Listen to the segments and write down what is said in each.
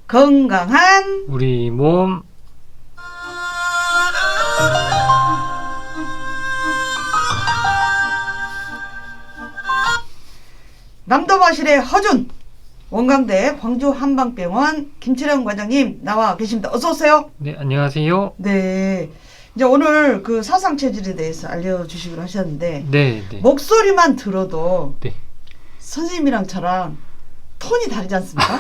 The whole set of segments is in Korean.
건강한 우리 몸. 남도마실의 허준 원광대 광주 한방병원 김철영 관장님 나와 계십니다. 어서 오세요. 네, 안녕하세요. 네, 이제 오늘 그 사상 체질에 대해서 알려주시기로 하셨는데 네, 네. 목소리만 들어도 네. 선생님이랑 저랑 톤이 다르지 않습니까?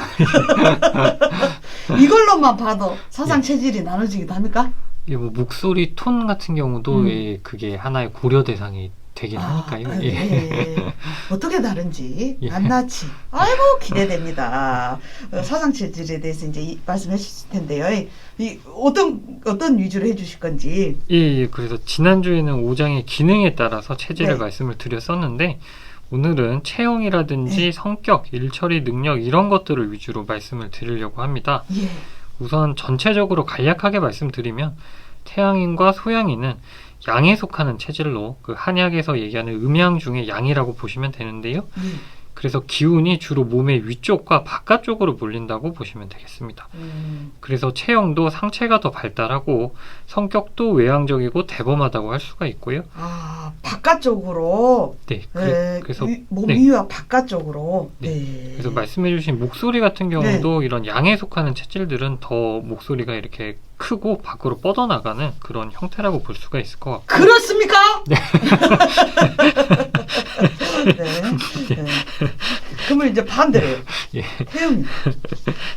이걸로만 봐도 사상 체질이 나눠지기도 합니까? 예, 뭐 목소리 톤 같은 경우도 예, 그게 하나의 고려 대상이 되긴 하니까요. 예. 예. 어떻게 다른지 예. 낱낱이 아이고 기대됩니다. 사상 체질에 대해서 이제 말씀해 주실 텐데요. 이 어떤 위주로 해주실 건지. 예, 예. 그래서 지난주에는 5장의 기능에 따라서 체질을 네. 말씀을 드렸었는데 오늘은 체형이라든지 네. 성격, 일처리 능력 이런 것들을 위주로 말씀을 드리려고 합니다. 예. 우선 전체적으로 간략하게 말씀드리면 태양인과 소양인은 양에 속하는 체질로 그 한약에서 얘기하는 음양 중에 양이라고 보시면 되는데요. 그래서 기운이 주로 몸의 위쪽과 바깥쪽으로 몰린다고 보시면 되겠습니다. 그래서 체형도 상체가 더 발달하고 성격도 외향적이고 대범하다고 할 수가 있고요. 아, 바깥쪽으로. 네, 그래서 몸 네. 위와 바깥쪽으로. 네. 네. 그래서 말씀해주신 목소리 같은 경우도 이런 양에 속하는 체질들은 더 목소리가 이렇게 크고 밖으로 뻗어나가는 그런 형태라고 볼 수가 있을 것 같고. 그렇습니까? 네. 네. 그러면 이제 반대로요. 예. 태음.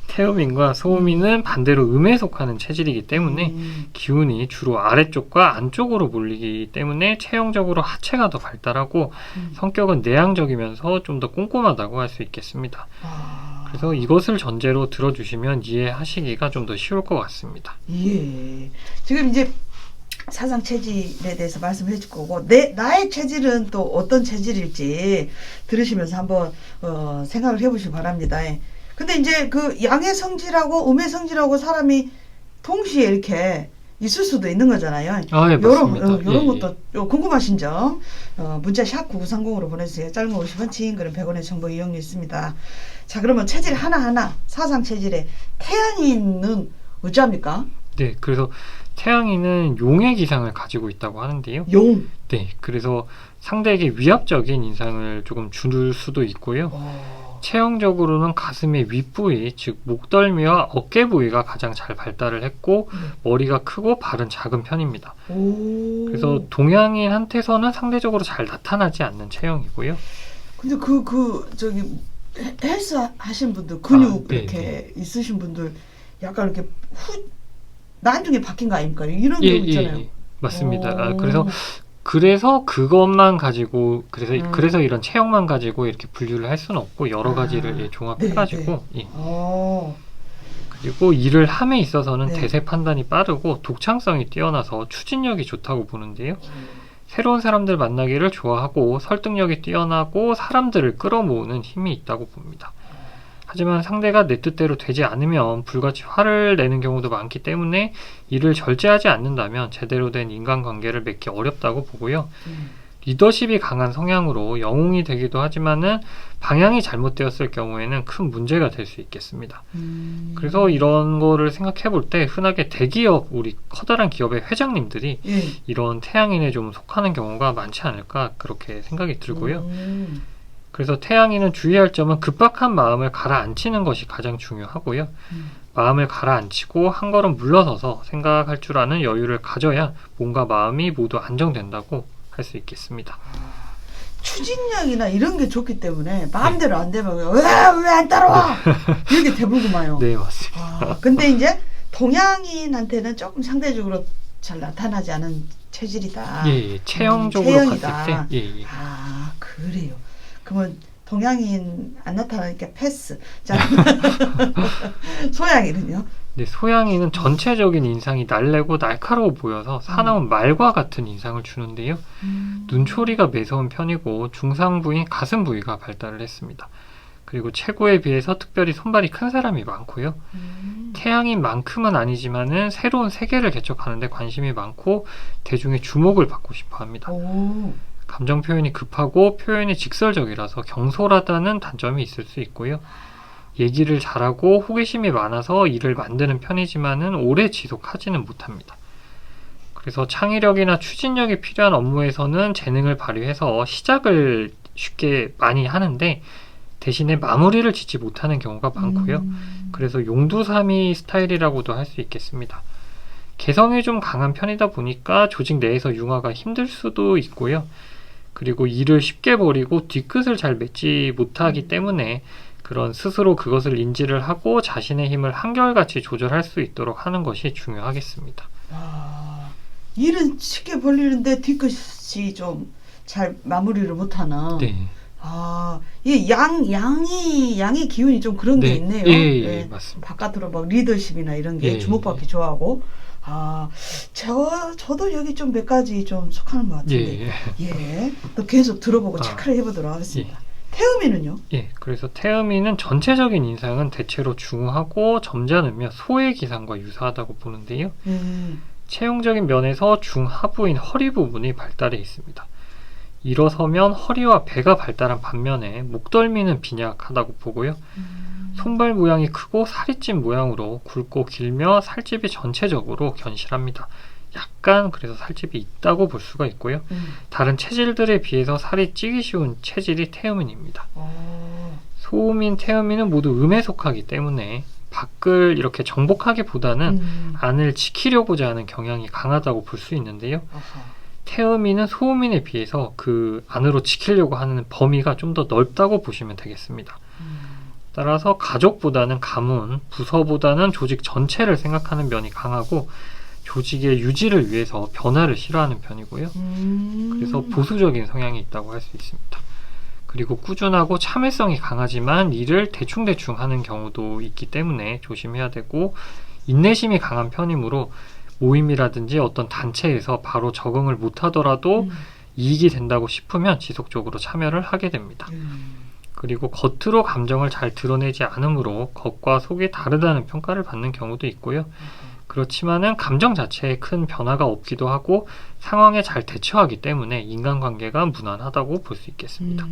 태음인과 소음인은 반대로 음에 속하는 체질이기 때문에 기운이 주로 아래쪽과 안쪽으로 몰리기 때문에 체형적으로 하체가 더 발달하고 성격은 내향적이면서 좀 더 꼼꼼하다고 할 수 있겠습니다. 그래서 이것을 전제로 들어주시면 이해하시기가 좀 더 쉬울 것 같습니다. 예. 지금 이제 사상 체질에 대해서 말씀해 줄 거고 나의 체질은 또 어떤 체질일지 들으시면서 한번 생각을 해보시기 바랍니다. 근데 이제 그 양의 성질하고 음의 성질하고 사람이 동시에 이렇게 있을 수도 있는 거잖아요. 아, 예, 맞습니다. 요런 예, 것도 궁금하신 점 문자 샵 9930으로 보내주세요. 짧은 50원, 긴 글은 100원의 정보 이용료 있습니다. 자, 그러면 체질 하나하나 사상 체질에 태양인은 어찌합니까? 네, 그래서 태양인은 용의 기상을 가지고 있다고 하는데요. 용. 네, 그래서 상대에게 위압적인 인상을 조금 줄 수도 있고요. 체형적으로는 가슴의 윗부위, 즉 목덜미와 어깨 부위가 가장 잘 발달을 했고 머리가 크고 발은 작은 편입니다. 그래서 동양인한테서는 상대적으로 잘 나타나지 않는 체형이고요. 근데 저기 헬스 하신 분들 근육 네, 이렇게 네. 있으신 분들 약간 이렇게 나중에 바뀐 거 아닙니까? 이런 예, 경우 있잖아요. 예, 맞습니다. 그래서 그것만 가지고 그래서 이런 체형만 가지고 이렇게 분류를 할 수는 없고 여러 가지를 종합해가지고 그리고 일을 함에 있어서는 대세 판단이 빠르고 독창성이 뛰어나서 추진력이 좋다고 보는데요. 새로운 사람들 만나기를 좋아하고 설득력이 뛰어나고 사람들을 끌어모으는 힘이 있다고 봅니다. 하지만 상대가 내 뜻대로 되지 않으면 불같이 화를 내는 경우도 많기 때문에 이를 절제하지 않는다면 제대로 된 인간관계를 맺기 어렵다고 보고요. 리더십이 강한 성향으로 영웅이 되기도 하지만은 방향이 잘못되었을 경우에는 큰 문제가 될 수 있겠습니다. 그래서 이런 거를 생각해 볼 때 흔하게 대기업, 우리 커다란 기업의 회장님들이 이런 태양인에 좀 속하는 경우가 많지 않을까 그렇게 생각이 들고요. 그래서 태양인은 주의할 점은 급박한 마음을 가라앉히는 것이 가장 중요하고요. 마음을 가라앉히고 한 걸음 물러서서 생각할 줄 아는 여유를 가져야 몸과 마음이 모두 안정된다고 할 수 있겠습니다. 추진력이나 이런 게 좋기 때문에 마음대로 안 되면 왜 안 따라와? 이렇게 대불구마요. 네, 맞습니다. 근데 이제 동양인한테는 조금 상대적으로 잘 나타나지 않은 체질이다. 예, 체형적으로 체형이다. 봤을 때. 예. 아, 그래요. 그러면 동양인 안 나타나니까 패스. 자, 소양인은요? 네, 소양인은 전체적인 인상이 날래고 날카로워 보여서 사나운 말과 같은 인상을 주는데요. 눈초리가 매서운 편이고 중상 부인 가슴 부위가 발달을 했습니다. 그리고 체구에 비해서 특별히 손발이 큰 사람이 많고요. 태양인 만큼은 아니지만은 새로운 세계를 개척하는 데 관심이 많고 대중의 주목을 받고 싶어 합니다. 오. 감정 표현이 급하고 표현이 직설적이라서 경솔하다는 단점이 있을 수 있고요. 얘기를 잘하고 호기심이 많아서 일을 만드는 편이지만은 오래 지속하지는 못합니다. 그래서 창의력이나 추진력이 필요한 업무에서는 재능을 발휘해서 시작을 쉽게 많이 하는데 대신에 마무리를 짓지 못하는 경우가 많고요. 그래서 용두사미 스타일이라고도 할 수 있겠습니다. 개성이 좀 강한 편이다 보니까 조직 내에서 융화가 힘들 수도 있고요. 그리고 일을 쉽게 버리고 뒤끝을 잘 맺지 못하기 때문에 그런 스스로 그것을 인지를 하고 자신의 힘을 한결같이 조절할 수 있도록 하는 것이 중요하겠습니다. 아, 일은 쉽게 벌리는데 뒤끝이 좀 잘 마무리를 못하나. 네. 아, 이 양의 기운이 좀 그런 게 네. 있네요. 예, 맞습니다. 바깥으로 막 리더십이나 이런 게 예, 주목받기 좋아하고. 아, 저도 여기 좀 몇 가지 좀 속하는 것 같은데. 예. 또 계속 들어보고 체크를 해보도록 하겠습니다. 태음이는요? 예, 그래서 태음인은 전체적인 인상은 대체로 중하고 점잖으며 소의 기상과 유사하다고 보는데요. 체형적인 면에서 중하부인 허리 부분이 발달해 있습니다. 일어서면 허리와 배가 발달한 반면에 목덜미는 빈약하다고 보고요. 손발 모양이 크고 살이 찐 모양으로 굵고 길며 살집이 전체적으로 견실합니다. 약간 그래서 살집이 있다고 볼 수가 있고요. 다른 체질들에 비해서 살이 찌기 쉬운 체질이 태음인입니다. 소음인, 태음인은 모두 음에 속하기 때문에 밖을 이렇게 정복하기보다는 안을 지키려고자 하는 경향이 강하다고 볼 수 있는데요. 태음인은 소음인에 비해서 그 안으로 지키려고 하는 범위가 좀 더 넓다고 보시면 되겠습니다. 따라서 가족보다는 가문, 부서보다는 조직 전체를 생각하는 면이 강하고 조직의 유지를 위해서 변화를 싫어하는 편이고요. 그래서 보수적인 성향이 있다고 할 수 있습니다. 그리고 꾸준하고 참을성이 강하지만 일을 대충대충 하는 경우도 있기 때문에 조심해야 되고 인내심이 강한 편이므로 모임이라든지 어떤 단체에서 바로 적응을 못하더라도 이익이 된다고 싶으면 지속적으로 참여를 하게 됩니다. 그리고 겉으로 감정을 잘 드러내지 않으므로 겉과 속이 다르다는 평가를 받는 경우도 있고요. 그렇지만은 감정 자체에 큰 변화가 없기도 하고 상황에 잘 대처하기 때문에 인간관계가 무난하다고 볼 수 있겠습니다.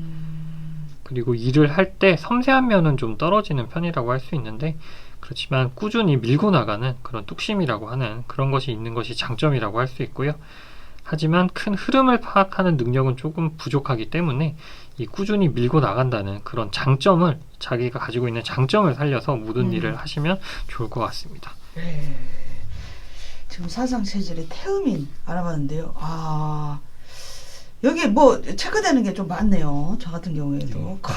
그리고 일을 할 때 섬세한 면은 좀 떨어지는 편이라고 할 수 있는데 그렇지만 꾸준히 밀고 나가는 그런 뚝심이라고 하는 그런 것이 있는 것이 장점이라고 할 수 있고요. 하지만 큰 흐름을 파악하는 능력은 조금 부족하기 때문에 이 꾸준히 밀고 나간다는 그런 장점을 자기가 가지고 있는 장점을 살려서 모든 일을 하시면 좋을 것 같습니다. 네. 지금 사상체질의 태음인 알아봤는데요. 아, 여기 뭐 체크되는 게 좀 많네요. 저 같은 경우에도 큰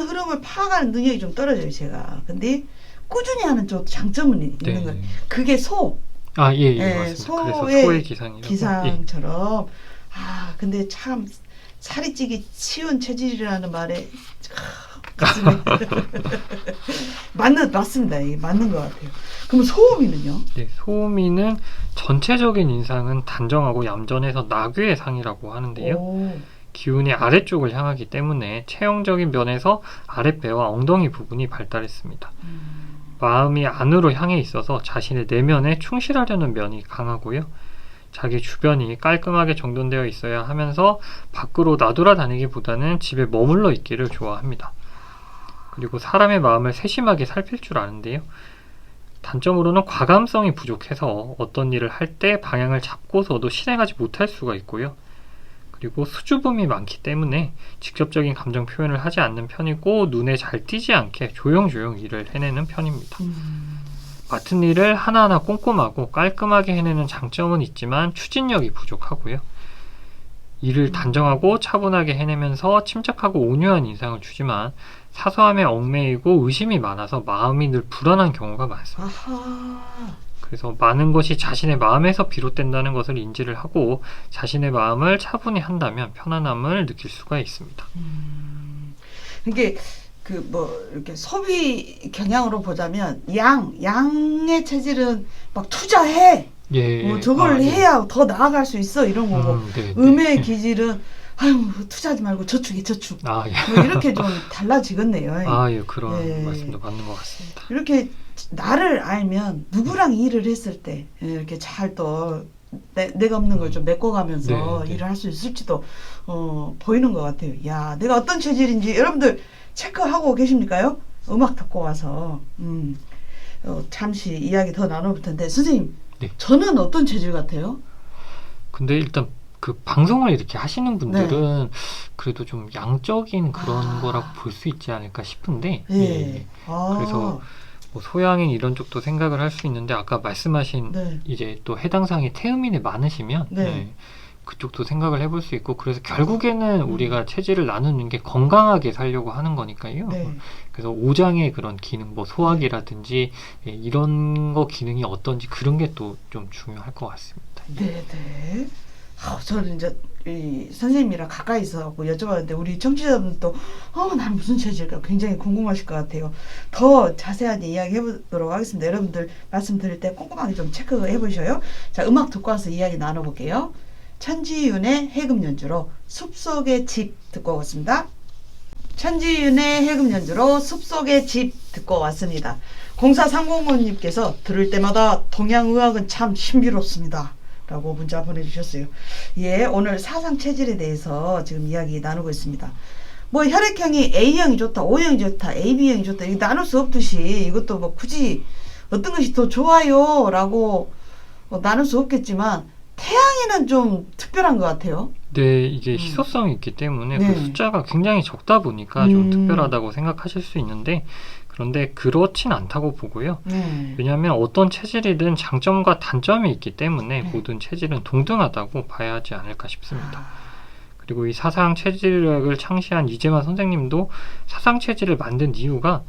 흐름을 파악하는 능력이 좀 떨어져요, 제가. 근데 꾸준히 하는 좀 장점은 있는 거예요. 그게 소. 아, 예, 네, 맞습니다. 그래서 소의 기상이라고. 기상처럼. 아, 근데 참 살이 찌기 쉬운 체질이라는 말에 가슴에 맞습니다. 이게 맞는 것 같아요. 그럼 소음이는요? 네, 소음이는 전체적인 인상은 단정하고 얌전해서 나귀의 상이라고 하는데요. 오. 기운이 아래쪽을 향하기 때문에 체형적인 면에서 아랫배와 엉덩이 부분이 발달했습니다. 마음이 안으로 향해 있어서 자신의 내면에 충실하려는 면이 강하고요. 자기 주변이 깔끔하게 정돈되어 있어야 하면서 밖으로 나돌아다니기보다는 집에 머물러 있기를 좋아합니다. 그리고 사람의 마음을 세심하게 살필 줄 아는데요. 단점으로는 과감성이 부족해서 어떤 일을 할 때 방향을 잡고서도 실행하지 못할 수가 있고요. 그리고 수줍음이 많기 때문에 직접적인 감정 표현을 하지 않는 편이고 눈에 잘 띄지 않게 조용조용 일을 해내는 편입니다. 맡은 일을 하나하나 꼼꼼하고 깔끔하게 해내는 장점은 있지만 추진력이 부족하고요. 일을 단정하고 차분하게 해내면서 침착하고 온유한 인상을 주지만 사소함에 얽매이고 의심이 많아서 마음이 늘 불안한 경우가 많습니다. 아하. 그래서 많은 것이 자신의 마음에서 비롯된다는 것을 인지를 하고 자신의 마음을 차분히 한다면 편안함을 느낄 수가 있습니다. 이게 그 뭐 이렇게 소비 경향으로 보자면 양의 체질은 막 투자해. 예, 뭐 저걸 해야 더 나아갈 수 있어 이런 거고 네, 음의 기질은 아유 투자하지 말고 저축해 저축. 아, 예. 뭐 이렇게 좀 달라지겠네요. 아, 예, 그런 예. 말씀도 맞는 것 같습니다. 이렇게 나를 알면 누구랑 일을 했을 때 이렇게 잘 또 내가 없는 걸 좀 메꿔가면서 네, 네. 일을 할 수 있을지도 보이는 것 같아요. 야, 내가 어떤 체질인지 여러분들 체크하고 계십니까요? 음악 듣고 와서 잠시 이야기 더 나눠볼 텐데 선생님, 네. 저는 어떤 체질 같아요? 근데 일단 그 방송을 이렇게 하시는 분들은 그래도 좀 양적인 그런 거라고 볼 수 있지 않을까 싶은데 예. 예. 아, 그래서 뭐 소양인 이런 쪽도 생각을 할 수 있는데 아까 말씀하신 네. 이제 또 해당 사항이 태음인이 많으시면 네. 예, 그쪽도 생각을 해볼 수 있고 그래서 결국에는 우리가 체질을 나누는 게 건강하게 살려고 하는 거니까요. 네. 그래서 오장의 그런 기능, 뭐 소화기라든지 예, 이런 거 기능이 어떤지 그런 게 또 좀 중요할 것 같습니다. 네, 네. 저는 이제 이 선생님이랑 가까이서 여쭤봤는데 우리 청취자분도 난 무슨 체질일까 굉장히 궁금하실 것 같아요. 더 자세하게 이야기 해보도록 하겠습니다. 여러분들 말씀드릴 때 꼼꼼하게 좀 체크해 보셔요. 자, 음악 듣고 와서 이야기 나눠볼게요. 천지윤의 해금 연주로 숲속의 집 듣고 오겠습니다. 천지윤의 해금 연주로 숲속의 집 듣고 왔습니다. 0430님께서 들을 때마다 동양의학은 참 신비롭습니다 라고 문자 보내주셨어요. 예, 오늘 사상 체질에 대해서 지금 이야기 나누고 있습니다. 뭐 혈액형이 A형이 좋다, O형이 좋다, AB형이 좋다 이거 나눌 수 없듯이 이것도 뭐 굳이 어떤 것이 더 좋아요 라고 나눌 수 없겠지만 태양이는 좀 특별한 것 같아요. 네, 이게 희소성이 있기 때문에 네. 그 숫자가 굉장히 적다 보니까 좀 특별하다고 생각하실 수 있는데 그런데 그렇진 않다고 보고요. 네. 왜냐하면 어떤 체질이든 장점과 단점이 있기 때문에 네. 모든 체질은 동등하다고 봐야 하지 않을까 싶습니다. 아, 그리고 이 사상 체질학을 창시한 이재만 선생님도 사상 체질을 만든 이유가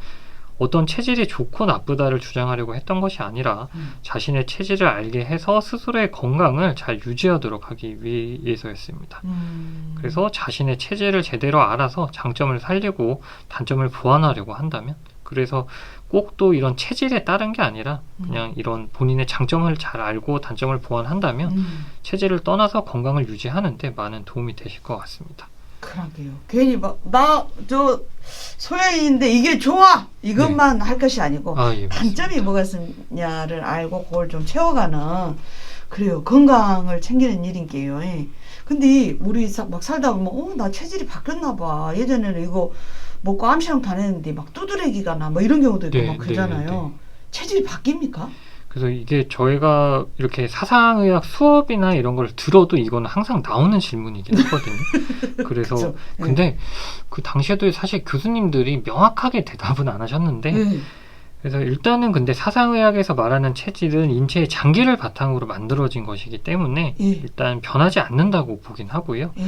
어떤 체질이 좋고 나쁘다를 주장하려고 했던 것이 아니라 자신의 체질을 알게 해서 스스로의 건강을 잘 유지하도록 하기 위해서였습니다. 그래서 자신의 체질을 제대로 알아서 장점을 살리고 단점을 보완하려고 한다면 그래서 꼭 또 이런 체질에 따른 게 아니라 그냥 이런 본인의 장점을 잘 알고 단점을 보완한다면 체질을 떠나서 건강을 유지하는 데 많은 도움이 되실 것 같습니다. 그러게요. 괜히 막 나 저 소양인데 이게 좋아 이것만 할 것이 아니고 아, 예, 단점이 뭐가 있느냐를 알고 그걸 좀 채워가는 그래요. 건강을 챙기는 일인게요. 예. 근데 우리 막 살다 보면 나 체질이 바뀌었나 봐. 예전에는 이거 먹고 암시랑 다녔는데 막 두드레기가 나 뭐 이런 경우도 있고 네, 막 그러잖아요. 네, 네. 체질이 바뀝니까? 그래서 이게 저희가 이렇게 사상의학 수업이나 이런 걸 들어도 이거는 항상 나오는 질문이긴 하거든요. 그래서 그쵸. 네. 근데 그 당시에도 사실 교수님들이 명확하게 대답은 안 하셨는데 네. 그래서 일단은 근데 사상의학에서 말하는 체질은 인체의 장기를 바탕으로 만들어진 것이기 때문에 예. 일단 변하지 않는다고 보긴 하고요. 예.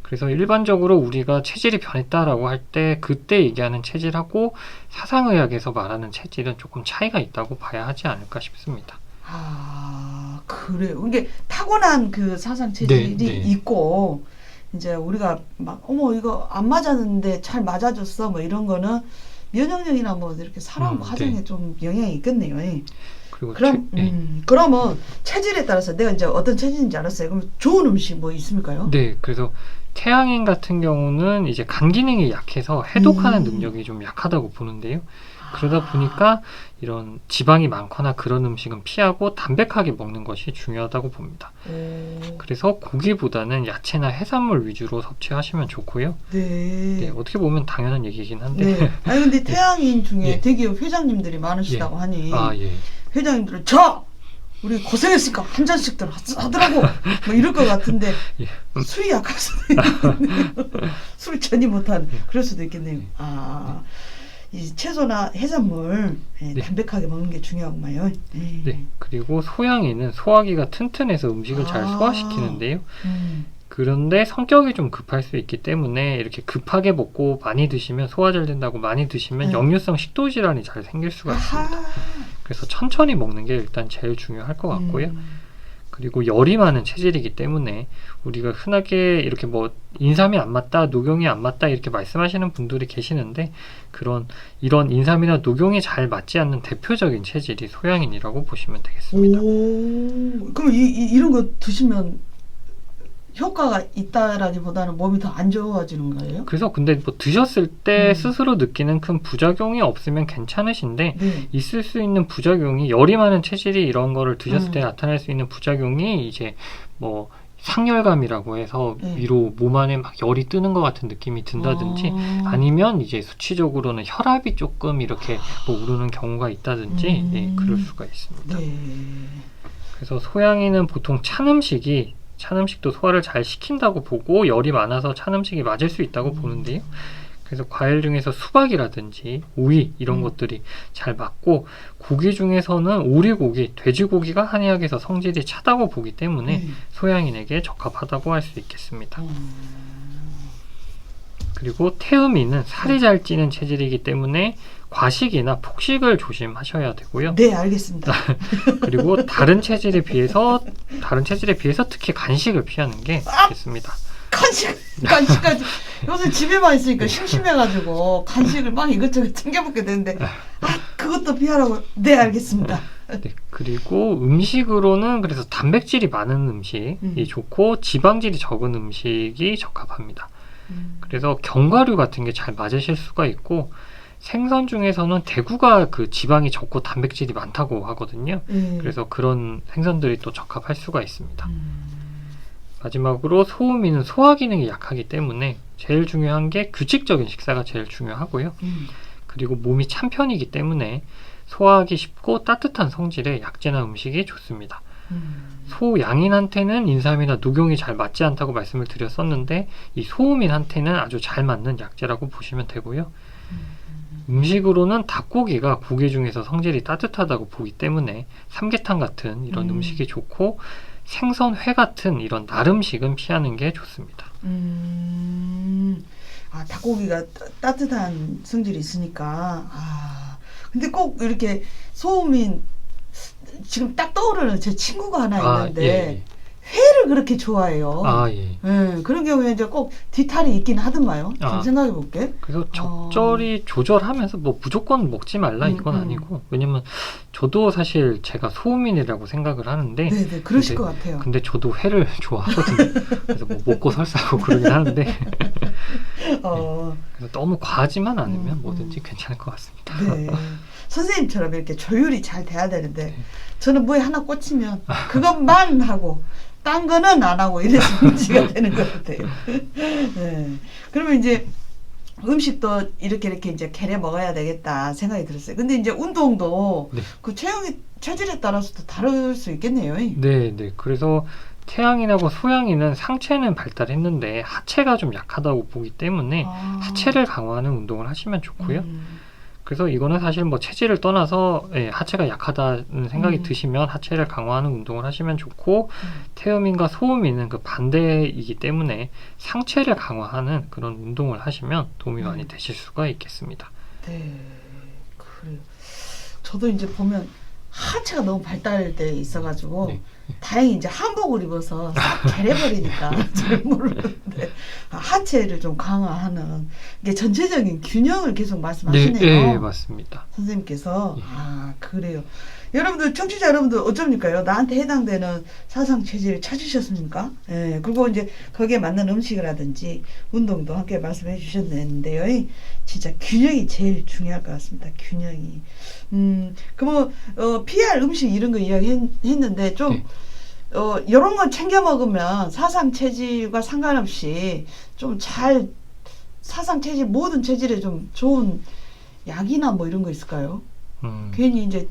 그래서 일반적으로 우리가 체질이 변했다라고 할 때 그때 얘기하는 체질하고 사상의학에서 말하는 체질은 조금 차이가 있다고 봐야 하지 않을까 싶습니다. 아, 그래요. 이게 타고난 그 사상 체질이 네, 네. 있고 이제 우리가 막 이거 안 맞았는데 잘 맞아줬어 뭐 이런 거는 면역력이나 뭐 이렇게 살아온 과정에 네. 좀 영향이 있겠네요. 예. 그리고 그럼 그러면 체질에 따라서 내가 이제 어떤 체질인지 알았어요. 그럼 좋은 음식 뭐 있습니까요? 네, 그래서 태양인 같은 경우는 이제 간 기능이 약해서 해독하는 능력이 좀 약하다고 보는데요. 그러다 보니까 이런 지방이 많거나 그런 음식은 피하고 담백하게 먹는 것이 중요하다고 봅니다. 그래서 고기보다는 야채나 해산물 위주로 섭취하시면 좋고요. 네. 네, 어떻게 보면 당연한 얘기긴 한데. 네. 아니 근데 태양인 중에 예. 대기업 회장님들이 많으시다고 하니 아, 예. 회장님들은 우리 고생했으니까 한 잔씩들 하더라고 뭐 이럴 것 같은데 예. 술이 약할 수도 있겠네요. 술을 전이 못한 그럴 수도 있겠네요. 이 채소나 해산물 네. 담백하게 먹는 게 중요하구만요. 네, 그리고 소양이는 소화기가 튼튼해서 음식을 잘 소화시키는데요. 그런데 성격이 좀 급할 수 있기 때문에 이렇게 급하게 먹고 많이 드시면 소화 잘 된다고 많이 드시면 역류성 식도질환이 잘 생길 수가 있습니다. 그래서 천천히 먹는 게 일단 제일 중요할 것 같고요. 그리고 열이 많은 체질이기 때문에 우리가 흔하게 이렇게 뭐 인삼이 안 맞다, 녹용이 안 맞다 이렇게 말씀하시는 분들이 계시는데 이런 인삼이나 녹용이 잘 맞지 않는 대표적인 체질이 소양인이라고 보시면 되겠습니다. 그럼 이런 거 드시면 효과가 있다라기보다는 몸이 더 안 좋아지는 거예요? 그래서 근데 뭐 드셨을 때 음. 스스로 느끼는 큰 부작용이 없으면 괜찮으신데 네. 있을 수 있는 부작용이 열이 많은 체질이 이런 거를 드셨을 때 음. 나타날 수 있는 부작용이 이제 뭐 상열감이라고 해서 네. 위로 몸 안에 막 열이 뜨는 것 같은 느낌이 든다든지 아니면 이제 수치적으로는 혈압이 조금 이렇게 뭐 오르는 경우가 있다든지 예, 그럴 수가 있습니다. 네. 그래서 소양이는 보통 찬 음식도 소화를 잘 시킨다고 보고 열이 많아서 찬 음식이 맞을 수 있다고 보는데요. 그래서 과일 중에서 수박이라든지 오이 이런 것들이 잘 맞고 고기 중에서는 오리고기, 돼지고기가 한의학에서 성질이 차다고 보기 때문에 소양인에게 적합하다고 할 수 있겠습니다. 그리고 태음인은 살이 잘 찌는 체질이기 때문에 과식이나 폭식을 조심하셔야 되고요. 네, 알겠습니다. 그리고 다른 체질에 비해서 특히 간식을 피하는 게 좋겠습니다. 간식까지. 요새 집에만 있으니까 심심해가지고 간식을 막 이것저것 챙겨 먹게 되는데, 그것도 피하라고. 네, 알겠습니다. 네, 그리고 음식으로는 그래서 단백질이 많은 음식이 좋고 지방질이 적은 음식이 적합합니다. 그래서 견과류 같은 게 잘 맞으실 수가 있고 생선 중에서는 대구가 그 지방이 적고 단백질이 많다고 하거든요. 그래서 그런 생선들이 또 적합할 수가 있습니다. 마지막으로 소음인은 소화 기능이 약하기 때문에 제일 중요한 게 규칙적인 식사가 제일 중요하고요. 그리고 몸이 찬 편이기 때문에 소화하기 쉽고 따뜻한 성질의 약재나 음식이 좋습니다. 소양인한테는 인삼이나 녹용이 잘 맞지 않다고 말씀을 드렸었는데 이 소음인한테는 아주 잘 맞는 약재라고 보시면 되고요. 음식으로는 닭고기가 고기 중에서 성질이 따뜻하다고 보기 때문에 삼계탕 같은 이런 음식이 좋고 생선, 회 같은 이런 날음식은 피하는 게 좋습니다. 닭고기가 따뜻한 성질이 있으니까. 근데 꼭 이렇게 소음인 지금 딱 떠오르는 제 친구가 하나 있는데 회를 그렇게 좋아해요. 예. 그런 경우에 이제 꼭 뒤탈이 있긴 하더만요. 좀 생각해 볼게. 그래서 적절히 조절하면서 뭐 무조건 먹지 말라 이건 아니고 왜냐면 저도 사실 제가 소음인이라고 생각을 하는데 네네 그러실 것 같아요. 근데 저도 회를 좋아하거든요. 그래서 뭐 먹고 설사하고 그러긴 하는데 그래서 너무 과하지만 않으면 뭐든지 괜찮을 것 같습니다. 네. 선생님처럼 이렇게 조율이 잘 돼야 되는데 저는 뭐에 하나 꽂히면 그것만 하고 딴 거는 안 하고 이래서 문제가 되는 것 같아요. 네. 그러면 이제 음식도 이렇게 이제 개려 먹어야 되겠다 생각이 들었어요. 근데 이제 운동도 그 체질에 따라서도 다를 수 있겠네요. 네. 그래서 태양인하고 소양인은 상체는 발달했는데 하체가 좀 약하다고 보기 때문에 하체를 강화하는 운동을 하시면 좋고요. 그래서 이거는 사실 뭐 체질을 떠나서 하체가 약하다는 생각이 드시면 하체를 강화하는 운동을 하시면 좋고 태음인과 소음인은 그 반대이기 때문에 상체를 강화하는 그런 운동을 하시면 도움이 많이 되실 수가 있겠습니다. 네, 그래요. 저도 이제 보면 하체가 너무 발달돼 있어가지고 다행히 이제 한복을 입어서 싹 개려버리니까 잘 모르는데 하체를 좀 강화하는 이게 전체적인 균형을 계속 말씀하시네요. 네, 맞습니다. 선생님께서 그래요. 여러분들 청취자 여러분들 어쩝니까요? 나한테 해당되는 사상 체질 찾으셨습니까? 그리고 이제 거기에 맞는 음식이라든지 운동도 함께 말씀해 주셨는데요. 진짜 균형이 제일 중요할 것 같습니다. 균형이. 피할 음식 이런 거 이야기했는데 좀 이런 거 챙겨 먹으면 사상 체질과 상관없이 좀 잘 사상 체질 모든 체질에 좀 좋은 약이나 뭐 이런 거 있을까요? 괜히 이제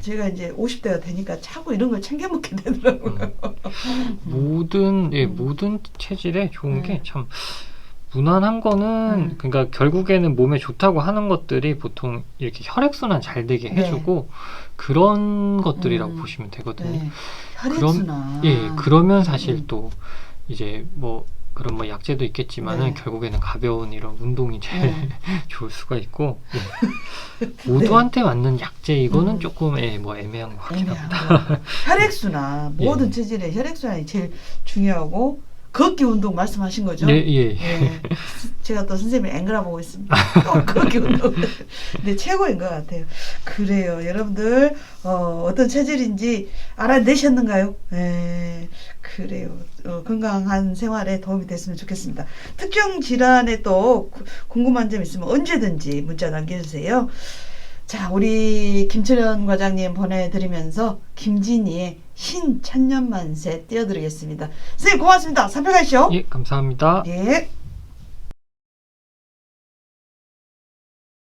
제가 이제 50대가 되니까 자꾸 이런 걸 챙겨 먹게 되더라고요. 모든 체질에 좋은 게 참 무난한 거는 그러니까 결국에는 몸에 좋다고 하는 것들이 보통 이렇게 혈액순환 잘 되게 해주고 그런 것들이라고 보시면 되거든요. 혈액순환. 그러면 사실 또 이제 뭐 그런 뭐 약재도 있겠지만은 결국에는 가벼운 이런 운동이 제일 좋을 수가 있고 모두한테 맞는 약재 이거는 조금 뭐 애매한 것 같긴 합니다. 혈액순환 모든 체질에 혈액순환이 제일 중요하고 걷기 운동 말씀하신 거죠? 예, 예. 예. 제가 또 선생님을 앵그라 보고 있습니다. 또 걷기 운동. 근데 최고인 것 같아요. 그래요. 여러분들, 어떤 체질인지 알아내셨는가요? 예. 그래요. 건강한 생활에 도움이 됐으면 좋겠습니다. 특정 질환에 또 궁금한 점 있으면 언제든지 문자 남겨주세요. 자, 우리 김철현 과장님 보내드리면서 김진희의 신천년만세 띄워드리겠습니다. 선생님 고맙습니다. 살펴가시죠. 예, 감사합니다. 예.